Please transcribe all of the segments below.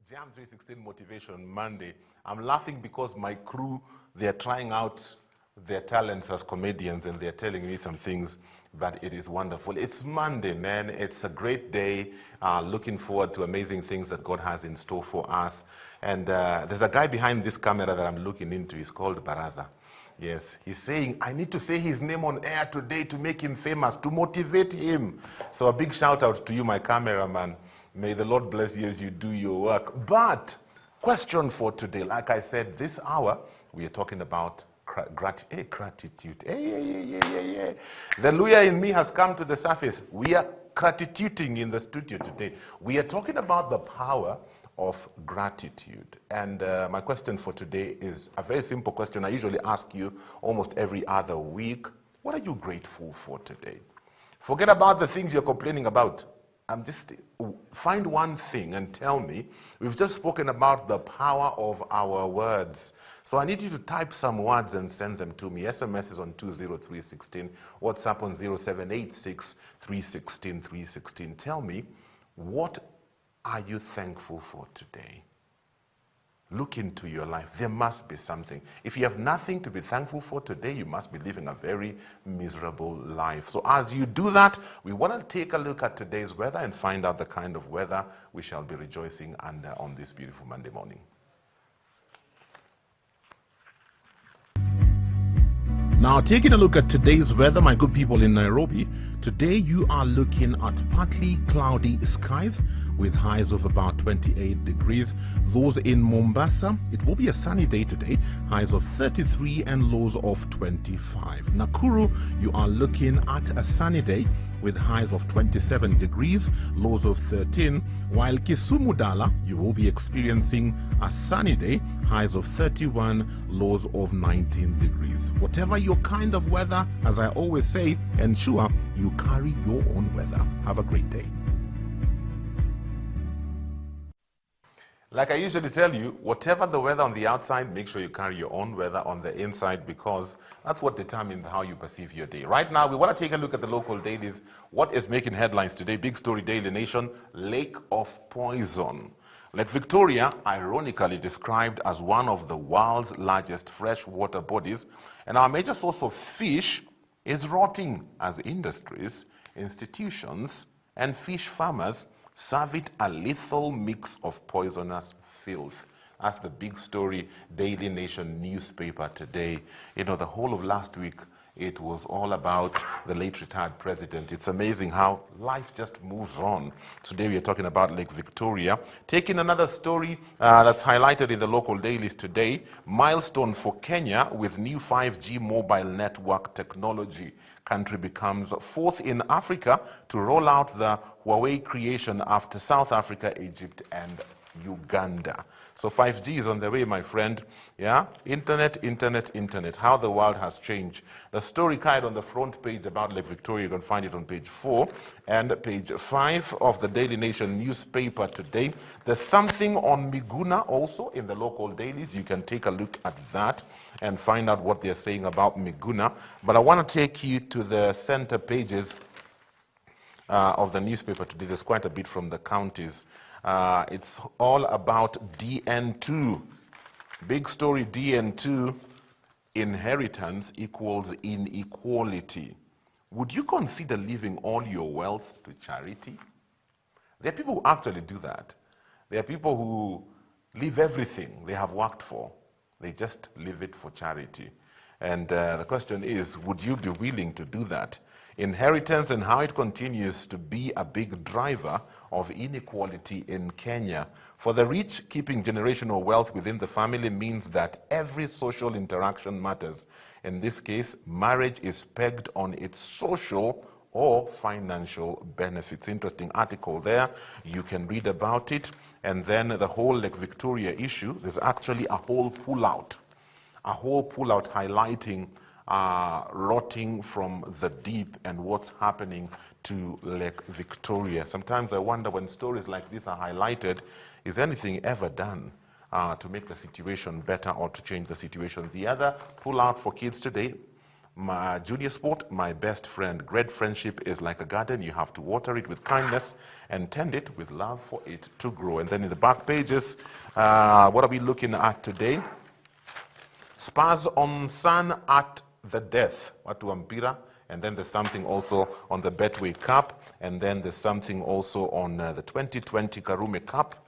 Jam 316 Motivation Monday. I'm laughing because my crew, they're trying out their talents as comedians and they're telling me some things, but it is wonderful. It's Monday, man. It's a great day. Looking forward to amazing things that God has in store for us. And there's a guy behind this camera that I'm looking into. He's called Baraza. Yes, he's saying, I need to say his name on air today to make him famous, to motivate him. So a big shout out to you, my cameraman. May the Lord bless you as you do your work. But question for today, like I said, this hour, we are talking about gratitude. The Luya in me has come to the surface. We are gratituding in the studio today. We are talking about the power of gratitude. And my question for today is a very simple question. I usually ask you almost every other week. What are you grateful for today? Forget about the things you're complaining about. Find one thing and tell me. We've just spoken about the power of our words. So I need you to type some words and send them to me. SMS is on 20316. WhatsApp on 0786 316 316. Tell me, what are you thankful for today? Look into your life. There must be something. If you have nothing to be thankful for today, you must be living a very miserable life. So as you do that, we want to take a look at today's weather and find out the kind of weather we shall be rejoicing under on this beautiful Monday morning. Now, taking a look at today's weather, my good people in Nairobi, today you are looking at partly cloudy skies with highs of about 28 degrees. Those in Mombasa, it will be a sunny day today, highs of 33 and lows of 25. Nakuru, you are looking at a sunny day with highs of 27 degrees, lows of 13, while Kisumu Dala, you will be experiencing a sunny day, highs of 31, lows of 19 degrees. Whatever your kind of weather, as I always say, ensure you carry your own weather. Have a great day. Like I usually tell you, whatever the weather on the outside, make sure you carry your own weather on the inside, because that's what determines how you perceive your day. Right now, we want to take a look at the local dailies. What is making headlines today? Big story, Daily Nation, Lake of Poison. Lake Victoria, ironically described as one of the world's largest freshwater bodies, and our major source of fish is rotting as industries, institutions, and fish farmers serve it a lethal mix of poisonous filth. That's the big story, Daily Nation newspaper today. You know, the whole of last week, it was all about the late retired president. It's amazing how life just moves on. Today we are talking about Lake Victoria. Taking another story that's highlighted in the local dailies today, milestone for Kenya with new 5G mobile network technology. Country becomes fourth in Africa to roll out the Huawei creation after South Africa, Egypt, and Uganda. So 5G is on the way, my friend. Yeah, internet, how the world has changed. The story card on the front page about Lake Victoria, you can find it on page 4 and page 5 of the Daily Nation newspaper today. There's something on Miguna also in the local dailies. You can take a look at that and find out what they're saying about Miguna. But I want to take you to the center pages of the newspaper today. There's quite a bit from the counties. It's all about DN2. Big story, DN2, inheritance equals inequality. Would you consider leaving all your wealth to charity? There are people who actually do that. There are people who leave everything they have worked for. They just leave it for charity. And the question is, would you be willing to do that? Inheritance and how it continues to be a big driver of inequality in Kenya. For the rich, keeping generational wealth within the family means that every social interaction matters. In this case, marriage is pegged on its social or financial benefits. Interesting article there. You can read about it. And then the whole Lake Victoria issue, there's actually a whole pullout highlighting rotting from the deep and what's happening to Lake Victoria. Sometimes I wonder, when stories like this are highlighted, is anything ever done to make the situation better or to change the situation? The other pull out for kids today, My junior sport, my best friend. Great friendship is like a garden. You have to water it with kindness and tend it with love for it to grow. And then in the back pages, what are we looking at today? Spurs on Sun at the death. Watu Mpira. And then there's something also on the Betway Cup. And then there's something also on the 2020 Karume Cup.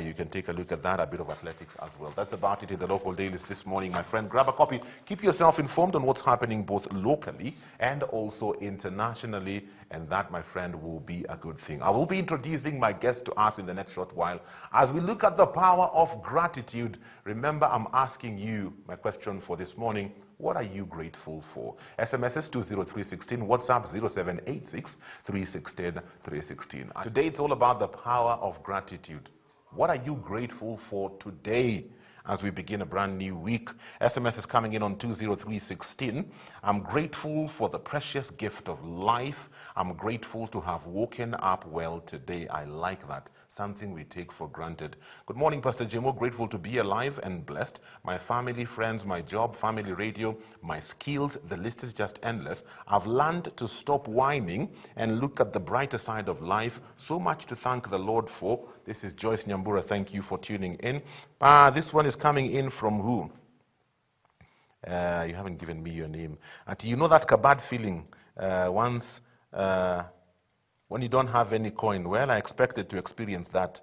You can take a look at that, a bit of athletics as well. That's about it in the local dailies this morning, my friend. Grab a copy. Keep yourself informed on what's happening both locally and also internationally. And that, my friend, will be a good thing. I will be introducing my guest to us in the next short while. As we look at the power of gratitude, remember, I'm asking you my question for this morning. What are you grateful for? SMS 20316, WhatsApp 0786 316 316. Today it's all about the power of gratitude. What are you grateful for today as we begin a brand new week? SMS is coming in on 20316. I'm grateful for the precious gift of life. I'm grateful to have woken up well today. I like that. Something we take for granted. Good morning, Pastor Jimo. Grateful to be alive and blessed. My family, friends, my job, family radio, my skills, the list is just endless. I've learned to stop whining and look at the brighter side of life. So much to thank the Lord for. This is Joyce Nyambura. Thank you for tuning in. This one is coming in from who? You haven't given me your name. You know that bad feeling once when you don't have any coin? Well, I expected to experience that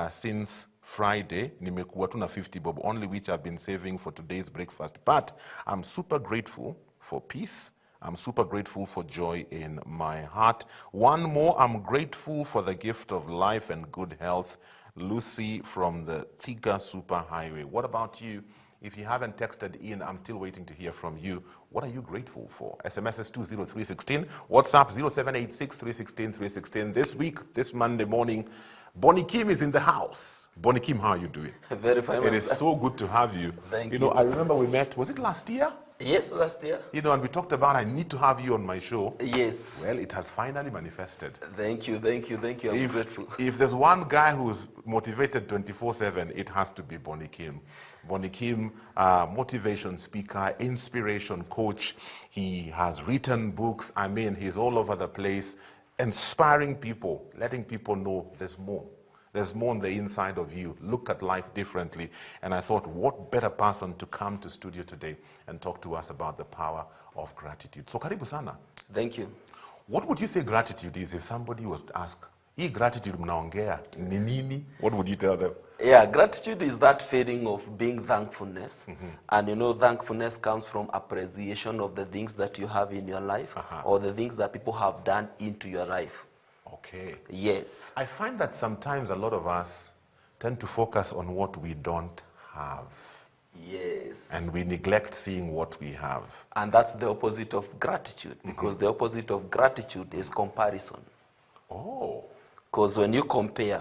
since Friday. Nimekuwa tu na 50 bob only, which I've been saving for today's breakfast. But I'm super grateful for peace. I'm super grateful for joy in my heart. One more, I'm grateful for the gift of life and good health. Lucy from the Thika Super Highway. What about you? If you haven't texted in, I'm still waiting to hear from you. What are you grateful for? SMS is 20316, WhatsApp 0786 316 316. This week, this Monday morning, Bonnie Kim is in the house. Bonnie Kim, how are you doing? Very fine. It is so good to have you. Thank you. You know, I remember we met, was it last year? Yes, last year. You know, and we talked about I need to have you on my show. Yes. Well, it has finally manifested. Thank you, thank you, thank you. I'm grateful. If there's one guy who's motivated 24/7, it has to be Bonnie Kim. Bonnie Kim, motivation speaker, inspiration coach. He has written books. I mean, he's all over the place, inspiring people, letting people know there's more. There's more on the inside of you. Look at life differently. And I thought, what better person to come to studio today and talk to us about the power of gratitude. So, caribousana. Thank you. What would you say gratitude is if somebody was to ask, hii gratitude mnaongea ni nini? What would you tell them? Yeah, gratitude is that feeling of being thankfulness. And you know, thankfulness comes from appreciation of the things that you have in your life or the things that people have done into your life. Okay. Yes. I find that sometimes a lot of us tend to focus on what we don't have. Yes. And we neglect seeing what we have. And that's the opposite of gratitude, because the opposite of gratitude is comparison. Oh. Because when you compare,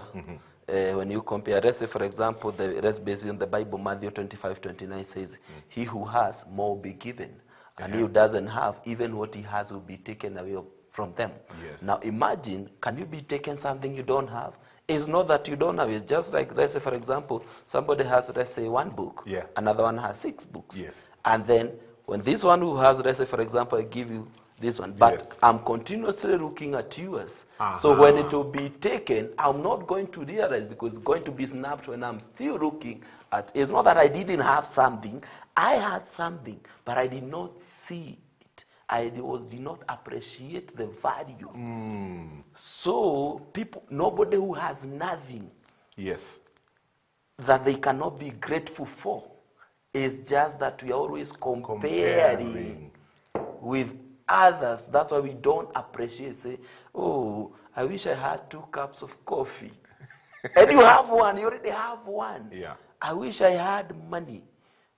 let's say, for example, let's based on the Bible, Matthew 25:29 says, he who has, more will be given. And he who doesn't have, even what he has will be taken away from them. Yes. Now imagine, can you be taken something you don't have? It's not that you don't have, it's just like, let's say, for example, somebody has, let's say, 1 book, another one has 6 books. Yes. And then, when this one who has, let's say, for example, I give you this one, but I'm continuously looking at yours. So when it will be taken, I'm not going to realize, because it's going to be snapped when I'm still looking at, it's not that I didn't have something, I had something, but I did not see it. I did not appreciate the value. So nobody who has nothing that they cannot be grateful for. It's just that we are always comparing with others. That's why we don't appreciate. Say, oh, I wish I had 2 cups of coffee. And you have one, you already have one. Yeah. I wish I had money.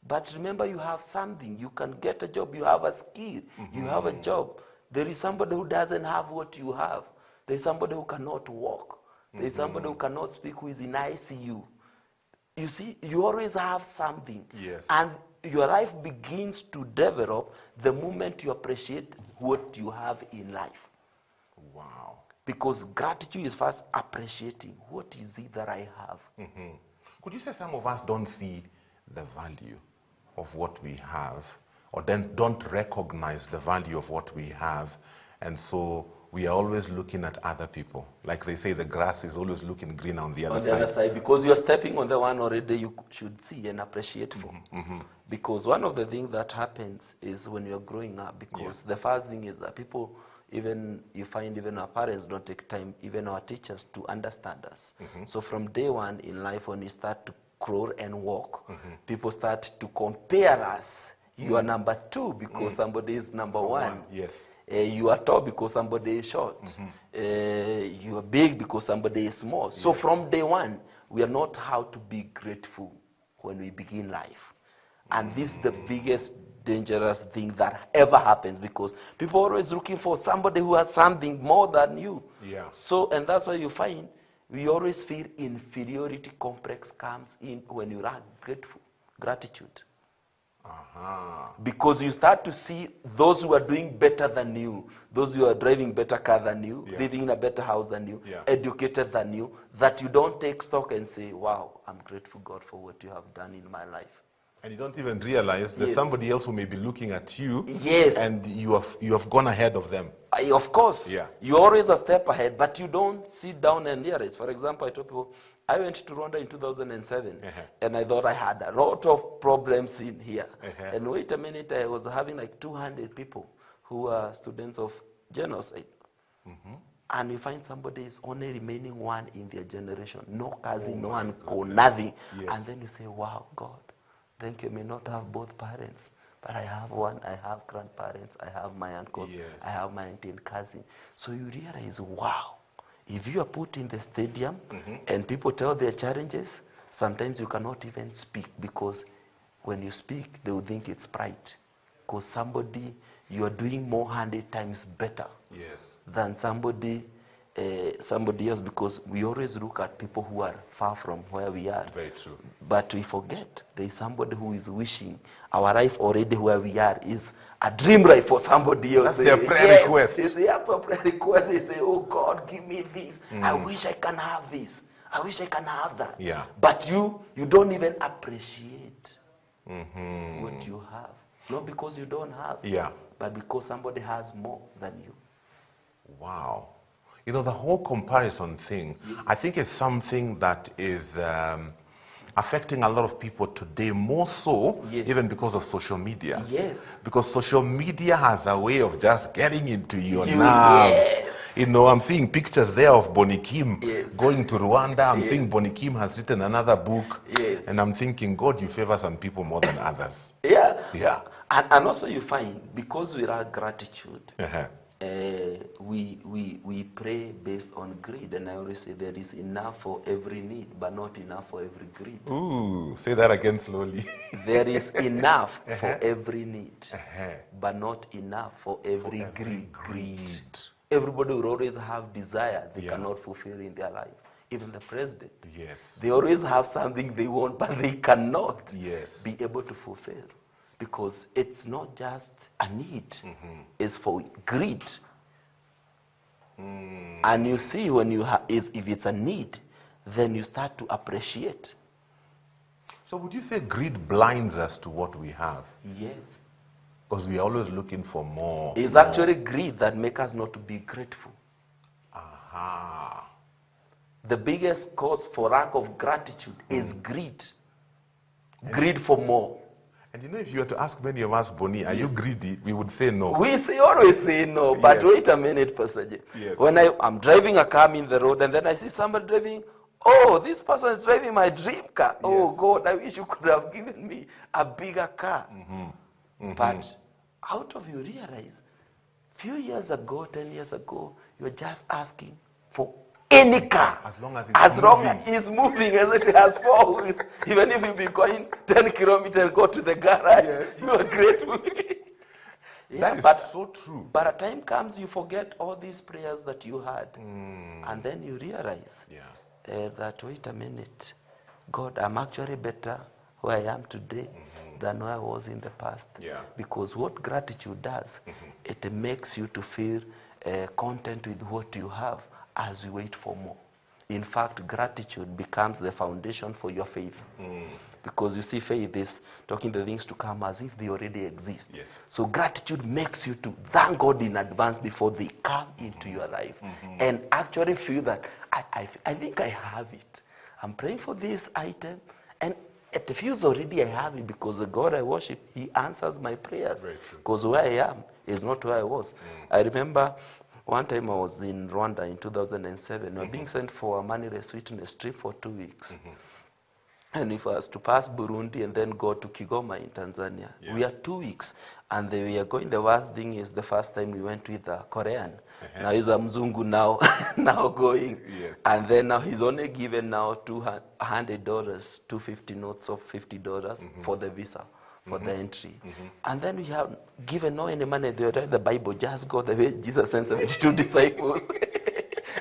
But remember, you have something. You can get a job. You have a skill. You have a job. There is somebody who doesn't have what you have. There is somebody who cannot walk. There is somebody who cannot speak, who is in ICU. You see, you always have something. Yes. And your life begins to develop the moment you appreciate what you have in life. Wow. Because gratitude is first appreciating, what is it that I have? Could you say some of us don't see the value of what we have or then don't recognize the value of what we have. And so we are always looking at other people. Like they say, the grass is always looking green on the other side. On the other side, because you're stepping on the one already you should see and appreciate for. Because one of the things that happens is when you're growing up, because the first thing is that people, even you find even our parents don't take time, even our teachers, to understand us. So from day one in life, when you start to crawl and walk, people start to compare us. You are number 2 because somebody is number 1. Yes. You are tall because somebody is short. You are big because somebody is small. So from day one, we are not how to be grateful when we begin life. And this is the biggest dangerous thing that ever happens, because people are always looking for somebody who has something more than you. Yeah. So, and that's why you find we always feel inferiority complex comes in when you are grateful, gratitude. Because you start to see those who are doing better than you, those who are driving better car than you, living in a better house than you, educated than you, that you don't take stock and say, wow, I'm grateful, God, for what you have done in my life. And you don't even realize there's somebody else who may be looking at you, Yes. and you have gone ahead of them. Of course, Yeah. you're always a step ahead, but you don't sit down and realize. For example, I told people, I went to Rwanda in 2007, and I thought I had a lot of problems in here. And wait a minute, I was having like 200 people who are students of genocide. And you find somebody is only remaining one in their generation, no cousin, no uncle, nothing. And then you say, wow, God, thank you. I may not have both parents, but I have one. I have grandparents. I have my uncles. I have my auntie and cousin. So you realize, wow, if you are put in the stadium and people tell their challenges, sometimes you cannot even speak, because when you speak, they will think it's pride. Because somebody, you are doing more 100 times better than somebody else, because we always look at people who are far from where we are. Very true. But we forget there is somebody who is wishing our life already where we are is a dream life for somebody else. That's their prayer request. It's their prayer request. They say, oh God, give me this. I wish I can have this. I wish I can have that. Yeah. But you don't even appreciate what you have. Not because you don't have, but because somebody has more than you. Wow. You know, the whole comparison thing, I think it's something that is affecting a lot of people today, more so even because of social media. Yes. Because social media has a way of just getting into your nerves. Yes. You know, I'm seeing pictures there of Bonnie Kim going to Rwanda. I'm seeing Bonnie Kim has written another book. And I'm thinking, God, you favor some people more than others. Yeah. And also you find, because we are gratitude, we pray based on greed. And I always say there is enough for every need, but not enough for every greed. Ooh, say that again slowly. There is enough for every need, but not enough for every greed. Everybody will always have desire they cannot fulfill in their life. Even the president. They always have something they want, but they cannot be able to fulfill. Because it's not just a need, it's for greed. And you see, when you if it's a need, then you start to appreciate. So would you say greed blinds us to what we have? Yes. Because we are always looking for more. It's actually greed that makes us not to be grateful. The biggest cause for lack of gratitude is greed. Greed for more. And you know, if you were to ask many of us, Bonnie, are you greedy? We would say no. We always say no, but wait a minute, Pastor J. When I'm driving a car, I'm in the road, and then I see somebody driving, oh, this person is driving my dream car. Oh, God, I wish you could have given me a bigger car. But out of you realize, few years ago, 10 years ago, you were just asking for any car, as long as it's moving, as it has 4 wheels. Even if you be going 10 kilometers, go to the garage, you are grateful. That is so true. But a time comes, you forget all these prayers that you had, and then you realize that, wait a minute, God, I'm actually better where I am today than where I was in the past. Because what gratitude does, it makes you to feel content with what you have, as you wait for more. In fact, gratitude becomes the foundation for your faith. Because you see, faith is talking the things to come as if they already exist. Yes. So gratitude makes you to thank God in advance before they come into your life. And actually feel that, I think I have it. I'm praying for this item, and it feels already I have it, because the God I worship, he answers my prayers. Because where I am is not where I was. I remember one time I was in Rwanda in 2007. We were being sent for a manifest witness trip for 2 weeks. And if I was to pass Burundi and then go to Kigoma in Tanzania, we are 2 weeks. And we are going, the worst thing is the first time we went with a Korean. Now he's a Mzungu now, now going. Yes. And then now he's only given now $200, 250 notes of $50 for the visa, for the entry. And then we have given no any money. They read the Bible, just go the way Jesus sent 72 disciples.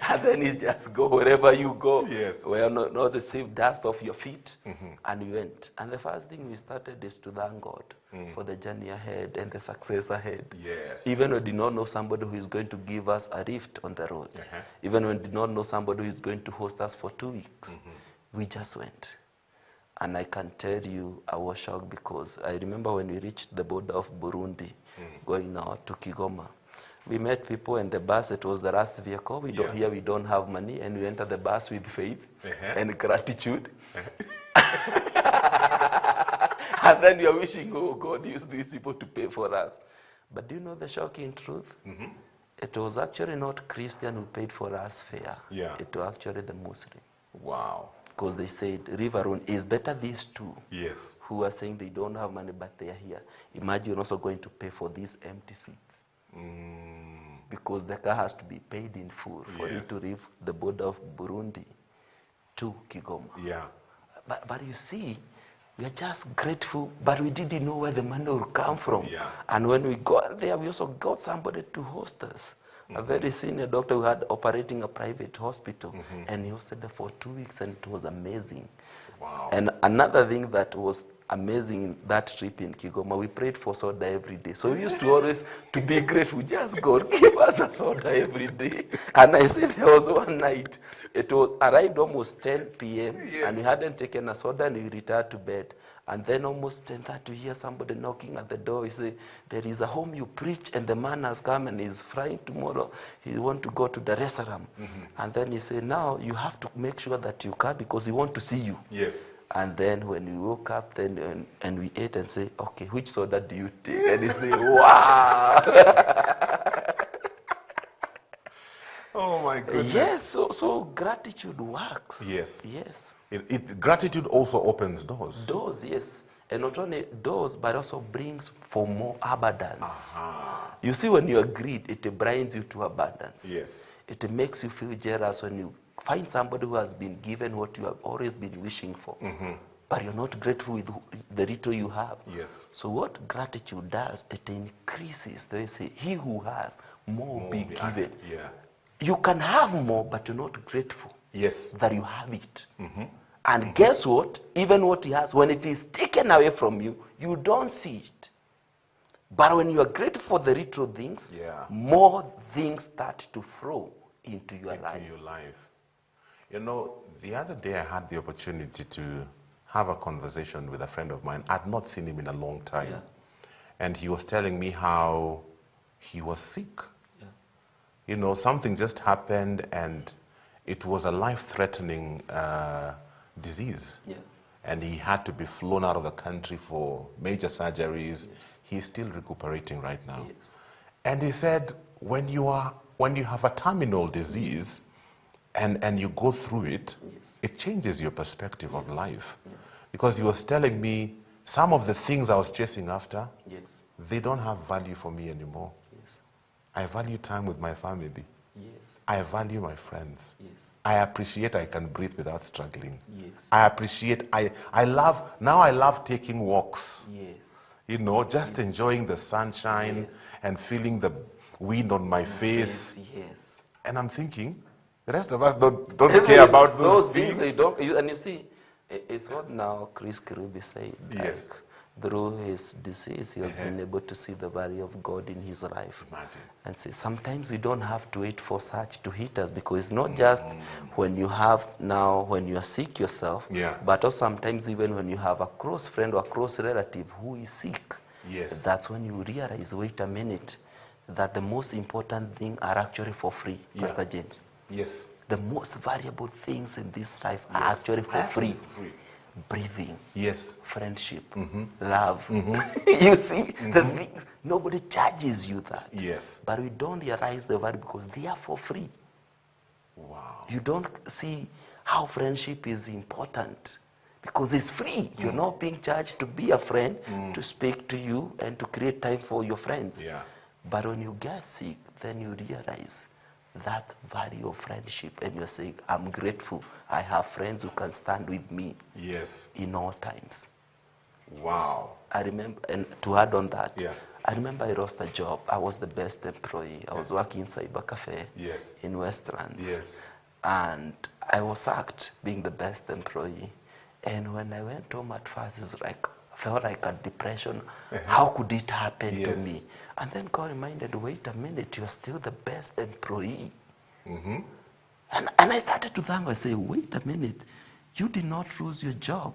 And then it's just go wherever you go. Yes. Where not receive dust off your feet. And we went. And the first thing we started is to thank God for the journey ahead and the success ahead. Yes. Even when we did not know somebody who is going to give us a lift on the road. Even when we did not know somebody who is going to host us for 2 weeks. We just went. And I can tell you, I was shocked, because I remember when we reached the border of Burundi, going now to Kigoma. We met people in the bus. It was the last vehicle. We don't have money, and we entered the bus with faith and gratitude. And then we are wishing, oh God, use these people to pay for us. But do you know the shocking truth? It was actually not Christian who paid for us fare. It was actually the Muslim. Wow. Because they said, Riverun is better these two. Yes. Who are saying they don't have money, but they are here. Imagine also going to pay for these empty seats. Because the car has to be paid in full for it to leave the border of Burundi to Kigoma. But you see, we are just grateful, but we didn't know where the money would come from. And when we got there, we also got somebody to host us. A very senior doctor who had operating a private hospital, and he hosted there for 2 weeks, and it was amazing. Wow. And another thing that was amazing in that trip in Kigoma, we prayed for soda every day. So we used to always to be grateful, just God, give us a soda every day. And I said there was one night, it was arrived almost 10 p.m. and we hadn't taken a soda, and we retired to bed. And then almost 10:30, we hear somebody knocking at the door. He say, there is a home you preach, and the man has come and is flying tomorrow. He want to go to the restaurant. And then he say, now you have to make sure that you come, because he want to see you. Yes. And then when we woke up, then and we ate and say, okay, which soda do you take? And he say, wow. Oh my goodness. Yes, so gratitude works. Yes. Yes. Gratitude also opens doors. Doors, yes. And not only doors, but also brings for more abundance. You see, when you are greedy, it brings you to abundance. Yes. It makes you feel jealous when you find somebody who has been given what you have always been wishing for. But you're not grateful with the little you have. Yes. So what gratitude does, it increases. They say, he who has, more will be given. You can have more, but you're not grateful. Yes. That you have it. And guess what? Even what he has, when it is taken away from you, you don't see it. But when you are grateful for the little things, more things start to flow into your life. You know, the other day I had the opportunity to have a conversation with a friend of mine. I'd not seen him in a long time. And he was telling me how he was sick. You know, something just happened, and it was a life-threatening disease. And he had to be flown out of the country for major surgeries. He's still recuperating right now. And he said, when you have a terminal disease and you go through it, it changes your perspective of life. Because he was telling me some of the things I was chasing after, they don't have value for me anymore. I value time with my family. I value my friends. I appreciate I can breathe without struggling. I appreciate, I love taking walks. You know, just enjoying the sunshine and feeling the wind on my face. And I'm thinking, the rest of us don't care about those things. They don't, and you see, it's what now Chris Kirubi said. Like, through his disease, he has been able to see the value of God in his life. Imagine. And say, sometimes we don't have to wait for such to hit us, because it's not just when you have now, when you are sick yourself, but also sometimes even when you have a close friend or a close relative who is sick. Yes. That's when you realize, wait a minute, that the most important things are actually for free, Pastor James. Yes. The most valuable things in this life are actually for free. Breathing, friendship, love. You see, the things, nobody charges you that. Yes. But we don't realize the value because they are for free. Wow. You don't see how friendship is important because it's free. You're not being charged to be a friend, to speak to you, and to create time for your friends. Yeah. But when you get sick, then you realize that value of friendship, and you're saying, I'm grateful. I have friends who can stand with me in all times. Wow. I remember, and to add on that, I remember I lost a job. I was the best employee. I was working in Cyber Cafe in Westlands. And I was sacked being the best employee. And when I went home at first, it's like, I felt like a depression. How could it happen to me? And then God reminded, wait a minute, you're still the best employee. And I started to thank, I say, wait a minute, you did not lose your job.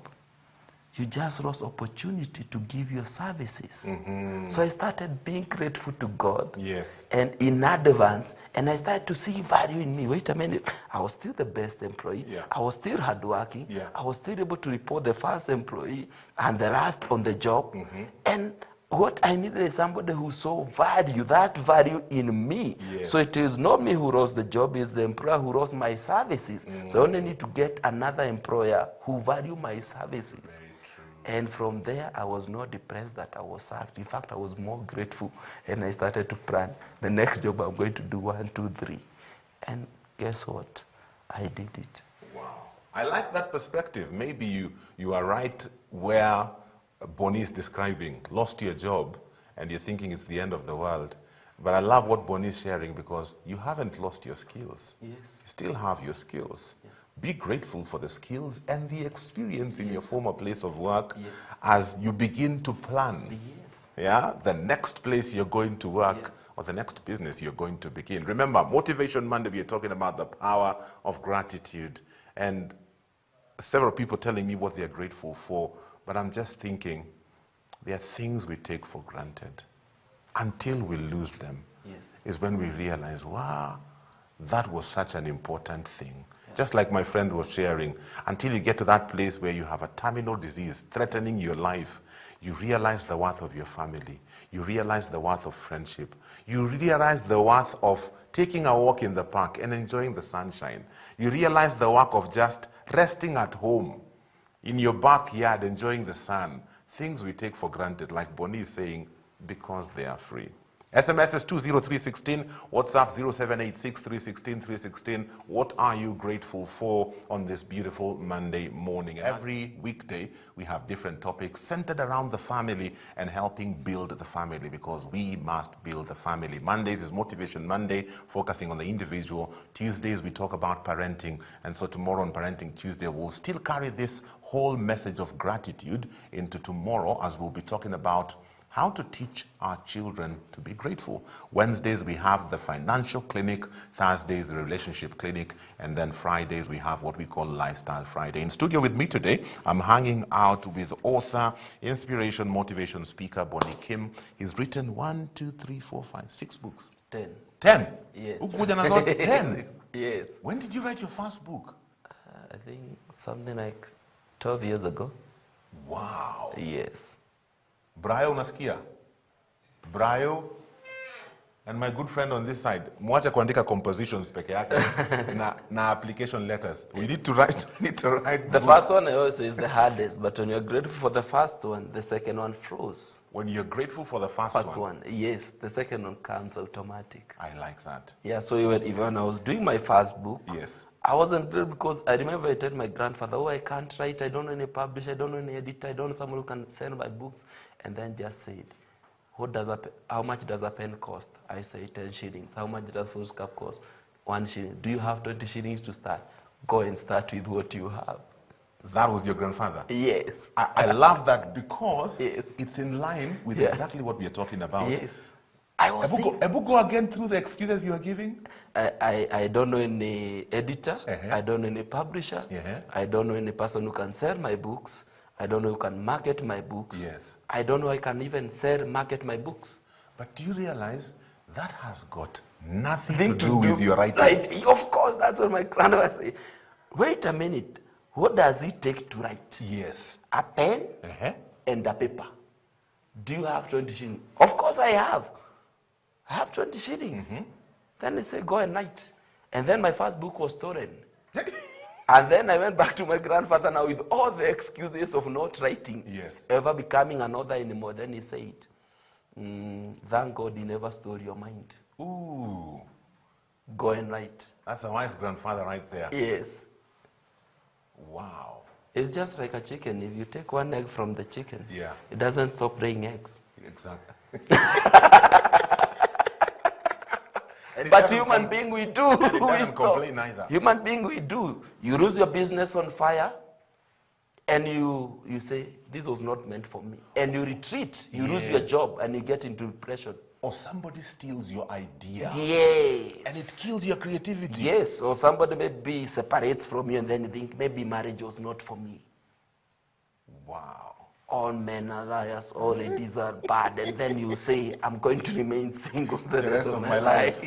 You just lost opportunity to give your services. So I started being grateful to God. And in advance, and I started to see value in me. Wait a minute, I was still the best employee. I was still hardworking. I was still able to report the first employee and the last on the job. And what I needed is somebody who saw value, that value in me. So it is not me who lost the job, it's the employer who lost my services. So I only need to get another employer who value my services. And from there, I was not depressed that I was sacked. In fact, I was more grateful. And I started to plan the next job I'm going to do 1, 2, 3. And guess what? I did it. Wow. I like that perspective. Maybe you are right where Bonnie is describing. Lost your job, and you're thinking it's the end of the world. But I love what Bonnie is sharing, because you haven't lost your skills. You still have your skills. Be grateful for the skills and the experience in your former place of work as you begin to plan the next place you're going to work or the next business you're going to begin. Remember, Motivation Monday, we are talking about the power of gratitude. And several people telling me what they're grateful for, but I'm just thinking, there are things we take for granted. Until we lose them is when we realize, wow, that was such an important thing. Just like my friend was sharing, until you get to that place where you have a terminal disease threatening your life, you realize the worth of your family. You realize the worth of friendship. You realize the worth of taking a walk in the park and enjoying the sunshine. You realize the worth of just resting at home, in your backyard, enjoying the sun. Things we take for granted, like Bonnie is saying, because they are free. SMS is 20316, WhatsApp 0786316316. What are you grateful for on this beautiful Monday morning? Every weekday, we have different topics centered around the family and helping build the family, because we must build the family. Mondays is Motivation Monday, focusing on the individual. Tuesdays, we talk about parenting. And so tomorrow on Parenting Tuesday, we'll still carry this whole message of gratitude into tomorrow, as we'll be talking about how to teach our children to be grateful. Wednesdays, we have the financial clinic. Thursdays, the relationship clinic. And then Fridays, we have what we call Lifestyle Friday. In studio with me today, I'm hanging out with author, inspiration, motivation speaker, Bonnie Kim. He's written 6 books. 10. 10? Yes. 10? Yes. When did you write your first book? I think something like 12 years ago. Wow. Yes. Brayo unasikia? Brayo and my good friend on this side, mwacha kuandika compositions peke yake na application letters. We need to write The books. first one I always say is the hardest, but when you're grateful for the first one, the second one flows. When you're grateful for the first one, yes, the second one comes automatic. I like that. Yeah, so even when I was doing my first book, I wasn't grateful because I remember I told my grandfather, I can't write, I don't know any publisher, I don't know any editor, I don't know someone who can send my books. And then just said, how much does a pen cost? I say 10 shillings. How much does foolscap cost? 1 shilling. Do you have 20 shillings to start? Go and start with what you have. That was your grandfather? Yes. I love that because Yes. it's in line with Yeah. exactly what we are talking about. Yes. I was Ebu, go again through the excuses you are giving. I don't know any editor. Uh-huh. I don't know any publisher. Uh-huh. I don't know any person who can sell my books. I don't know who can market my books. Yes. I don't know I can even market my books. But do you realize that has got nothing to do with your writing? Right. Of course, that's what my grandmother say. Wait a minute. What does it take to write? Yes. A pen Uh-huh. and a paper. Do you have 20 shillings? Of course I have. I have 20 shillings. Mm-hmm. Then they say, go and write. And then my first book was stolen. And then I went back to my grandfather now with all the excuses of not writing. Yes. Ever becoming an author anymore. Then he said, thank God he never stole your mind. Ooh. Go and write. That's a wise grandfather right there. Yes. Wow. It's just like a chicken. If you take one egg from the chicken, Yeah. it doesn't stop laying eggs. Exactly. But human being, we do. And it We doesn't stop. complain either. Human being, we do. You lose your business on fire, and you say, this was not meant for me. And you retreat. You lose your job, and you get into depression. Or somebody steals your idea. Yes. And it kills your creativity. Yes, or somebody maybe separates from you, and then you think, maybe marriage was not for me. Wow. All men are liars, all ladies are bad, and then you say, I'm going to remain single the rest of my life.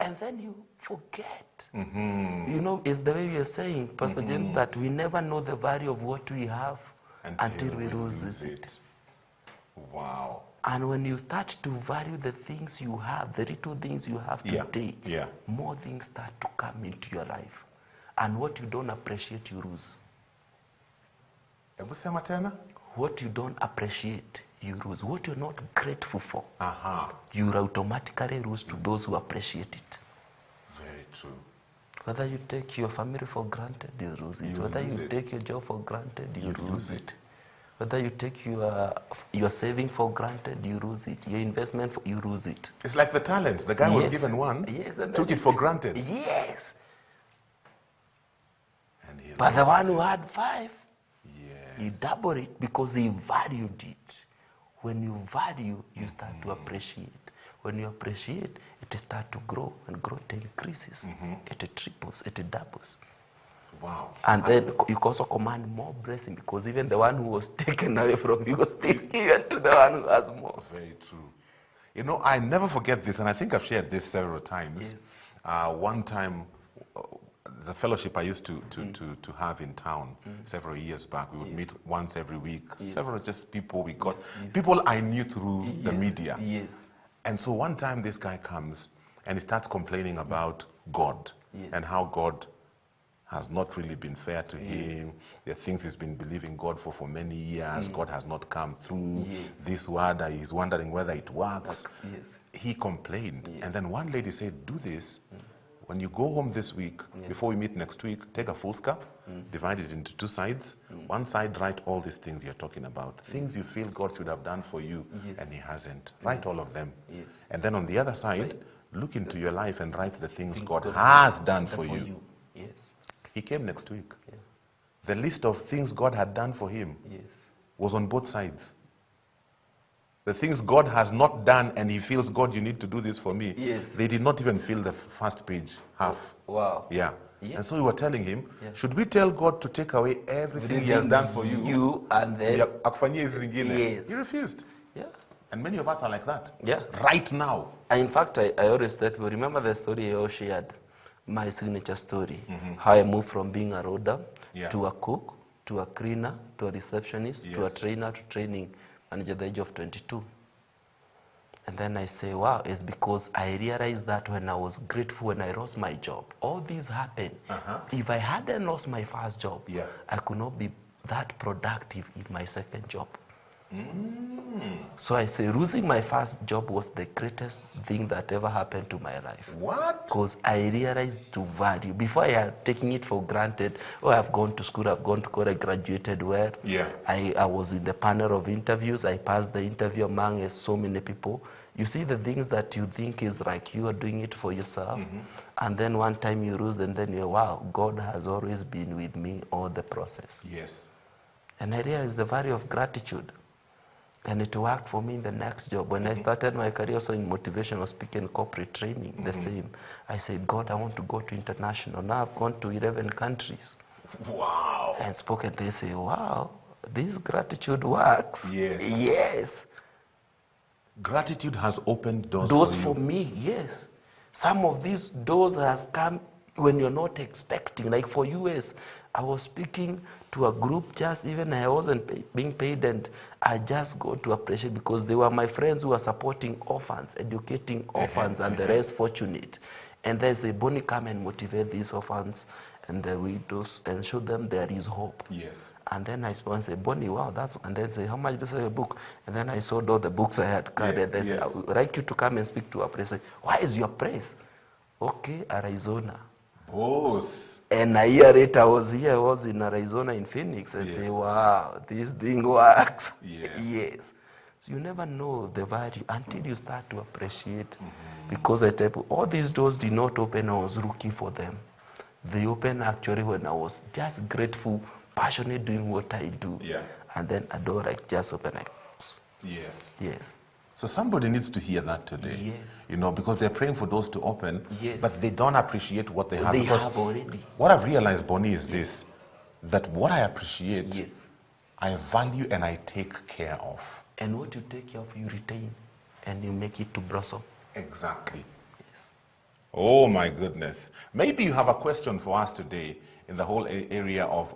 And then you forget. Mm-hmm. You know, it's the way we are saying, Pastor James, that we never know the value of what we have until we lose it. Wow. And when you start to value the things you have, the little things you have today, more things start to come into your life. And what you don't appreciate, you lose. What you don't appreciate, you lose. What you're not grateful for, you automatically lose to those who appreciate it. Very true. Whether you take your family for granted, you lose it. Whether you take your job for granted, you lose it. Whether you take your saving for granted, you lose it. Your investment, you lose it. It's like the talents. The guy was given one, took it for granted. Yes. And he But the one who had 5, yes, you double it because he valued it. When you value, you start to appreciate. When you appreciate, it starts to grow, and grow, it increases. It triples, it doubles. Wow. And then you also command more blessing, because even the one who was taken away from you was given to the one who has more. Very true. You know, I never forget this, and I think I've shared this several times. Yes. One time, the fellowship I used to have in town several years back, we would meet once every week. Several just people we got, people I knew through the media. Yes. And so one time this guy comes and he starts complaining about God and how God has not really been fair to him. There are things he's been believing God for many years. God has not come through. This word, he's wondering whether it works. He complained. And then one lady said, do this. When you go home this week, before we meet next week, take a foolscap, divide it into 2 sides. One side, write all these things you're talking about. Things you feel God should have done for you, and he hasn't. Write all of them. And then on the other side, look into your life and write the things God has done for you. Yes. He came next week. The list of things God had done for him was on both sides. The things God has not done, and he feels, God, you need to do this for me. They did not even fill the first page, half. Wow. Yeah. And so we were telling him, should we tell God to take away everything he has done for you? You and then... He refused. Yeah. And many of us are like that. Yeah. Right now. And in fact, I always tell people, remember the story I shared, my signature story, how I moved from being a roader to a cook, to a cleaner, to a receptionist, to a trainer, to training manager at the age of 22. And then I say, wow, it's because I realized that when I was grateful when I lost my job, all these happened. If I hadn't lost my first job, I could not be that productive in my second job. So I say losing my first job was the greatest thing that ever happened to my life. What? Because I realized to value. Before I had taken it for granted, oh, I've gone to school, I've gone to college, I graduated well. I was in the panel of interviews, I passed the interview among so many people. You see the things that you think is like you are doing it for yourself, and then one time you lose, and then you're, wow, God has always been with me all the process. Yes. And I realized the value of gratitude. And it worked for me in the next job. When I started my career also in motivational speaking and corporate training, the same. I said, God, I want to go to international. Now I've gone to 11 countries. Wow. And spoken, they say, wow, this gratitude works. Yes. Yes. Gratitude has opened doors Doors for you. for me, yes. Some of these doors has come when you're not expecting. Like for US, I was speaking to a group, just even I wasn't being paid, and I just got to appreciate because they were my friends who were supporting orphans, educating orphans, and the rest fortunate. And they say, Bonnie, come and motivate these orphans and the widows and show them there is hope. Yes. And then I spoke and say, Bonnie, wow, that's, and then say, how much is a book? And then I saw all the books I had carried. Yes, And they say, I would like you to come and speak to our place. Say, why is your place? Okay, Arizona. Boss. And a year later, I was in Arizona in Phoenix. I say, wow, this thing works. Yes. Yes. So you never know the value until you start to appreciate. Because I tell you, all these doors did not open when I was looking for them. They opened actually when I was just grateful, passionate doing what I do. Yeah. And then a door like just open like, Yes. yes. So somebody needs to hear that today. Yes. You know, because they're praying for doors to open, Yes. but they don't appreciate what they have. They Because have already. what I've realized, Bonnie, is this, that what I appreciate, Yes. I value and I take care of. And what you take care of, you retain and you make it to blossom. Exactly. Yes. Oh my goodness. Maybe you have a question for us today in the whole area of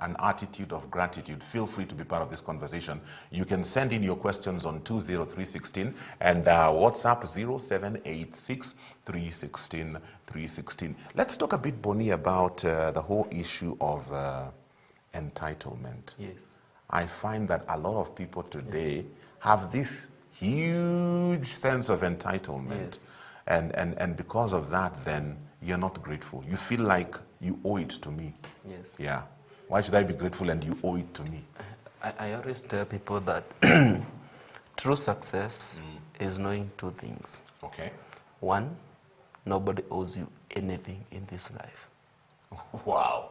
an attitude of gratitude. Feel free to be part of this conversation. You can send in your questions on 20316 and WhatsApp 0786 316 316. Let's talk a bit, Bonnie, about the whole issue of entitlement. Yes. I find that a lot of people today have this huge sense of entitlement. Yes. And because of that, then you're not grateful. You feel like you owe it to me. Yes. Yeah. Why should I be grateful and you owe it to me? I always tell people that true success is knowing two things. Okay. One, nobody owes you anything in this life. Wow.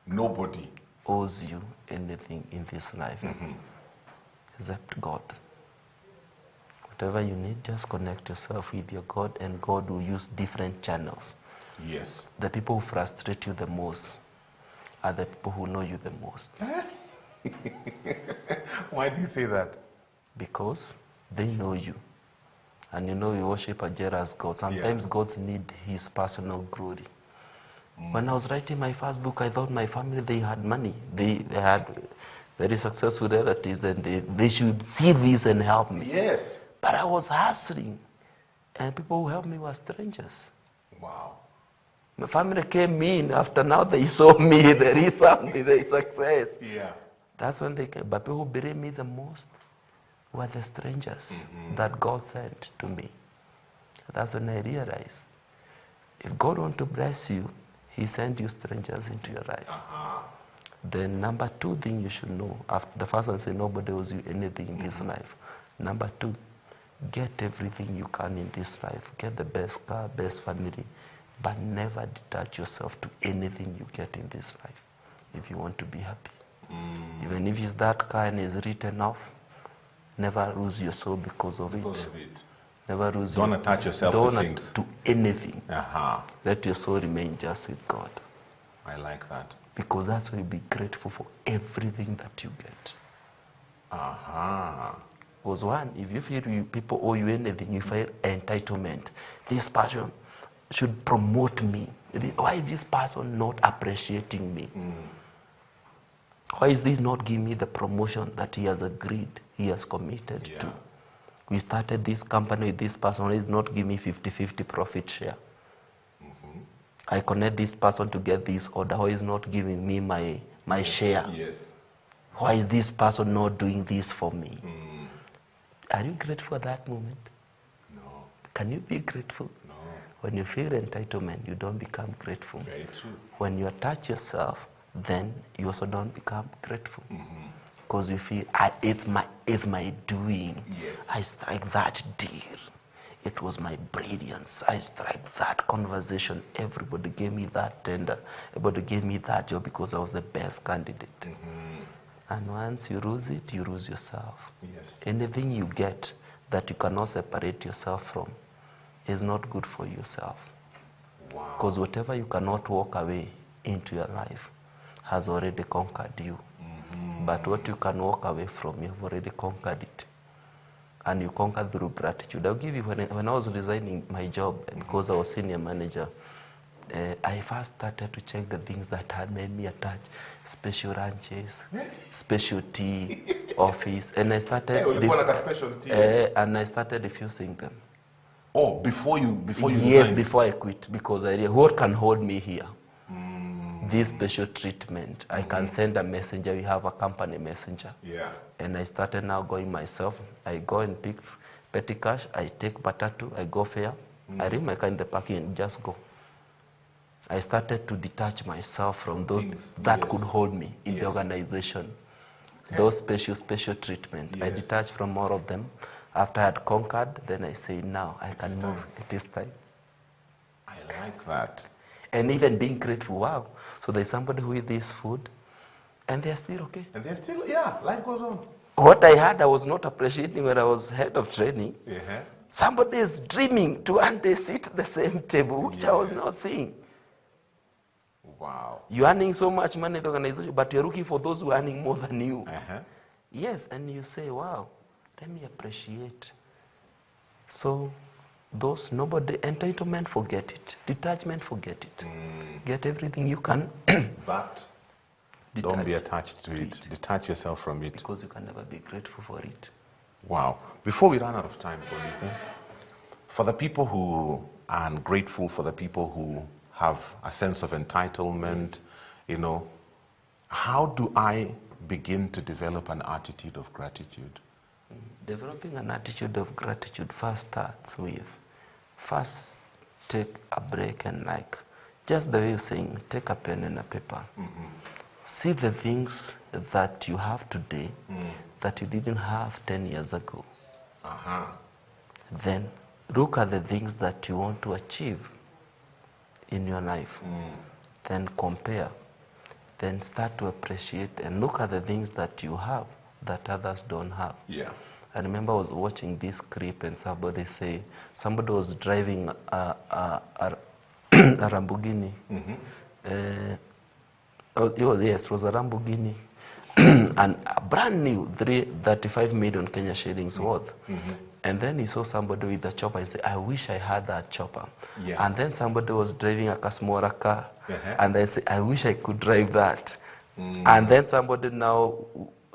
Nobody owes you anything in this life except God. Whatever you need, just connect yourself with your God, and God will use different channels. Yes. The people who frustrate you the most are the people who know you the most. Why do you say that? Because they know you. And you know, we worship a jealous God. Sometimes God needs his personal glory. When I was writing my first book, I thought my family, they had money. They had very successful relatives, and they should see this and help me. Yes. But I was hustling, and people who helped me were strangers. Wow. My family came in after now they saw me, there is something, there is success. Yeah. That's when they came. But people who believed me the most were the strangers that God sent to me. That's when I realized, if God wants to bless you, he sent you strangers into your life. Then number two thing you should know, after the first one say nobody owes you anything in this life. Number two, get everything you can in this life. Get the best car, best family, but never detach yourself to anything you get in this life if you want to be happy. Even if it's that car and is written off, never lose your soul because of it. Never lose. Don't attach yourself to things. To anything. Aha. Let your soul remain just with God. I like that. Because that's why you'll be grateful for everything that you get. Aha. Because one, if you feel people owe you anything, you feel entitlement. This person should promote me. Why is this person not appreciating me? Why is this not giving me the promotion that he has agreed, he has committed to? We started this company with this person, he's not giving me 50-50 profit share. I connect this person to get this order, why is not giving me my share? Yes. Why is this person not doing this for me? Are you grateful at that moment? No. Can you be grateful? No. When you feel entitlement, you don't become grateful. Very true. When you attach yourself, then you also don't become grateful. Because you feel, it's my is my doing. Yes. I strike that deal. It was my brilliance. I strike that conversation. Everybody gave me that tender. Everybody gave me that job because I was the best candidate. And once you lose it, you lose yourself. Yes. Anything you get that you cannot separate yourself from is not good for yourself. Wow. Because whatever you cannot walk away into your life has already conquered you. But what you can walk away from, you've already conquered it. And you conquer through gratitude. I'll give you, when I was resigning my job, because I was senior manager, I first started to check the things that had made me attach special lunches, special tea, office, and I started. Like a special tea. And I started refusing them. Oh, before you Yes, resigned? before I quit, because I realized what can hold me here. This special treatment. I can send a messenger. We have a company messenger. Yeah. And I started now going myself. I go and pick petty cash. I take Batatu. I go fare. I leave my car in the parking and just go. I started to detach myself from those things that could hold me in the Yes. organization. Those special treatment. I Yes. detached from all of them. After I had conquered, then I say, now I can move. time. It is time. I like that. And even being grateful, wow. So there's somebody who eats this food, and they're still okay. And they're still, yeah, life goes on. What I had, I was not appreciating when I was head of training. Yeah. Somebody is dreaming to one day sit at the same table, which I was Yes. not seeing. Wow. You're earning so much money in the organization, but you're looking for those who are earning more than you. Yes, and you say, wow, let me appreciate. So those, nobody, entitlement, forget it. Detachment, forget it. Get everything you can. But don't be attached to it. Detach yourself from it. Because you can never be grateful for it. Wow. Before we run out of time, Bonnie, for the people who are ungrateful, for the people who have a sense of entitlement, you know, how do I begin to develop an attitude of gratitude? Developing an attitude of gratitude first starts with, first take a break and just the way you're saying, take a pen and a paper. See the things that you have today that you didn't have 10 years ago. Then look at the things that you want to achieve in your life. Then compare. Then start to appreciate and look at the things that you have that others don't have. Yeah. I remember I was watching this clip and somebody was driving a Lamborghini. It was a Lamborghini. And a brand new 35 million Kenya shillings worth. And then he saw somebody with a chopper and said, I wish I had that chopper. Yeah. And then somebody was driving a smaller car. And they said, I wish I could drive that. And then somebody now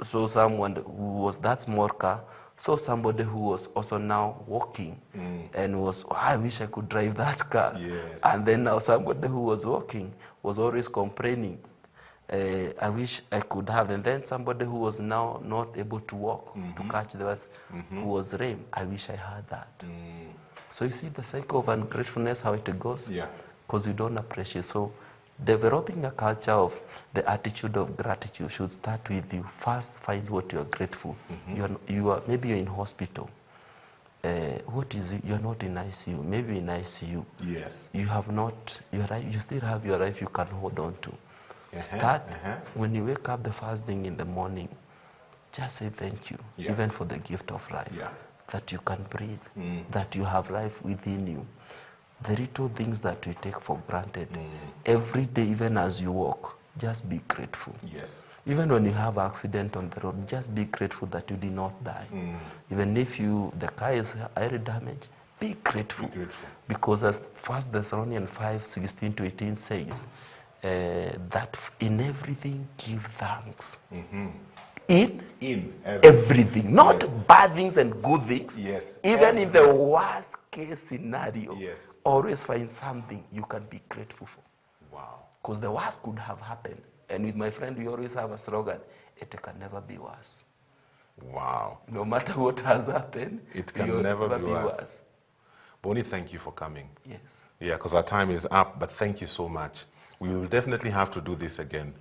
saw someone who was that small car, saw somebody who was also now walking and was, I wish I could drive that car. Yes. And then now somebody who was walking was always complaining. I wish I could have. And then somebody who was now not able to walk, to catch the bus, who was lame. I wish I had that. So you see the cycle of ungratefulness, how it goes? Yeah. Because you don't appreciate. So developing a culture of the attitude of gratitude should start with you. First, find what you are grateful. Maybe you're in hospital. What is it? You're not in ICU. Maybe in ICU. Yes. You have not. You still have your life you can hold on to. Start when you wake up the first thing in the morning. Just say thank you, even for the gift of life. That you can breathe, that you have life within you. The little things that we take for granted. Every day, even as you walk, just be grateful. Yes. Even when you have an accident on the road, just be grateful that you did not die. Even if the car is highly damaged, be grateful. Because as 1 Thessalonians 5:16-18 says, that in everything give thanks. In everything. Not bad things and good things. Yes. Even in the worst case scenario, always find something you can be grateful for. Wow. Because the worst could have happened. And with my friend, we always have a slogan, it can never be worse. Wow. No matter what has happened, it can never be worse. Bonnie, thank you for coming. Yes. Yeah, because our time is up, but thank you so much. We will definitely have to do this again.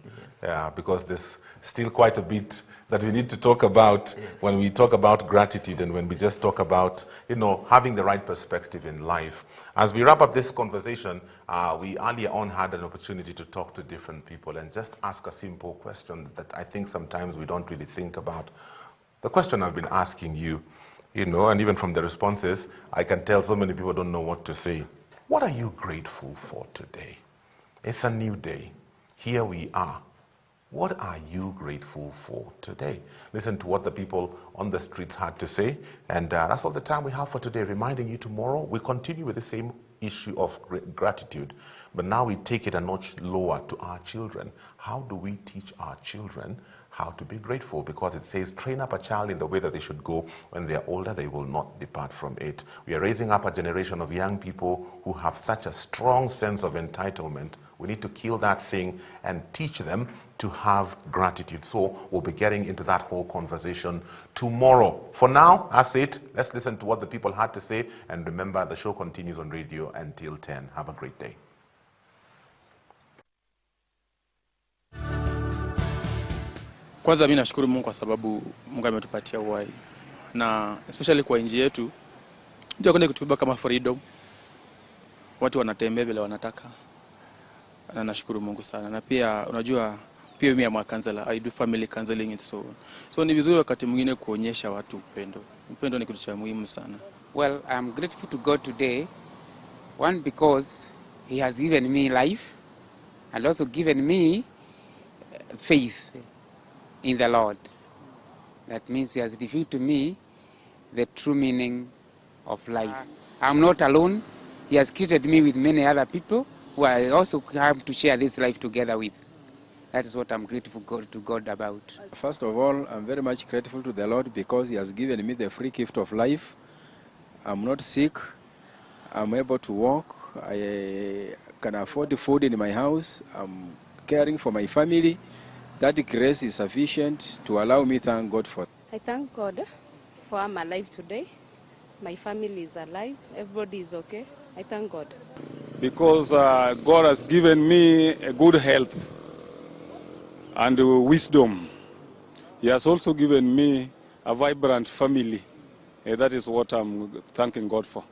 Because there's still quite a bit that we need to talk about when we talk about gratitude and when we just talk about, having the right perspective in life. As we wrap up this conversation, we earlier on had an opportunity to talk to different people and just ask a simple question that I think sometimes we don't really think about. The question I've been asking you, and even from the responses, I can tell so many people don't know what to say. What are you grateful for today? It's a new day. Here we are. What are you grateful for today? Listen to what the people on the streets had to say. And that's all the time we have for today. Reminding you tomorrow, we continue with the same issue of gratitude. But now we take it a notch lower to our children. How do we teach our children how to be grateful? Because it says, train up a child in the way that they should go. When they are older, they will not depart from it. We are raising up a generation of young people who have such a strong sense of entitlement. We need to kill that thing and teach them to have gratitude. So we'll be getting into that whole conversation tomorrow. For now, that's it. Let's listen to what the people had to say. And remember, the show continues on radio until 10. Have a great day. Kwanza mimi nashukuru Mungu kwa sababu Mungu ametupatia uhai. Na especially kwa nchi yetu, ndio kuna kitu kama freedom. Watu wanatembea vile wanataka. Na nashukuru Mungu sana. Na pia unajua pia mimi am a counselor, I do family counseling and so on. So ni vizuri wakati mwingine kuonyesha watu upendo. Upendo ni kitu cha muhimu sana. Well, I'm grateful to God today. One, because he has given me life and also given me faith in the Lord. That means he has revealed to me the true meaning of life. I'm not alone. He has created me with many other people who I also have to share this life together with. That is what I'm grateful to God about. First of all, I'm very much grateful to the Lord because he has given me the free gift of life. I'm not sick. I'm able to walk. I can afford food in my house. I'm caring for my family. That grace is sufficient to allow me to thank God for. I thank God for I'm alive today. My family is alive. Everybody is okay. I thank God. Because God has given me a good health and wisdom. He has also given me a vibrant family. That is what I'm thanking God for.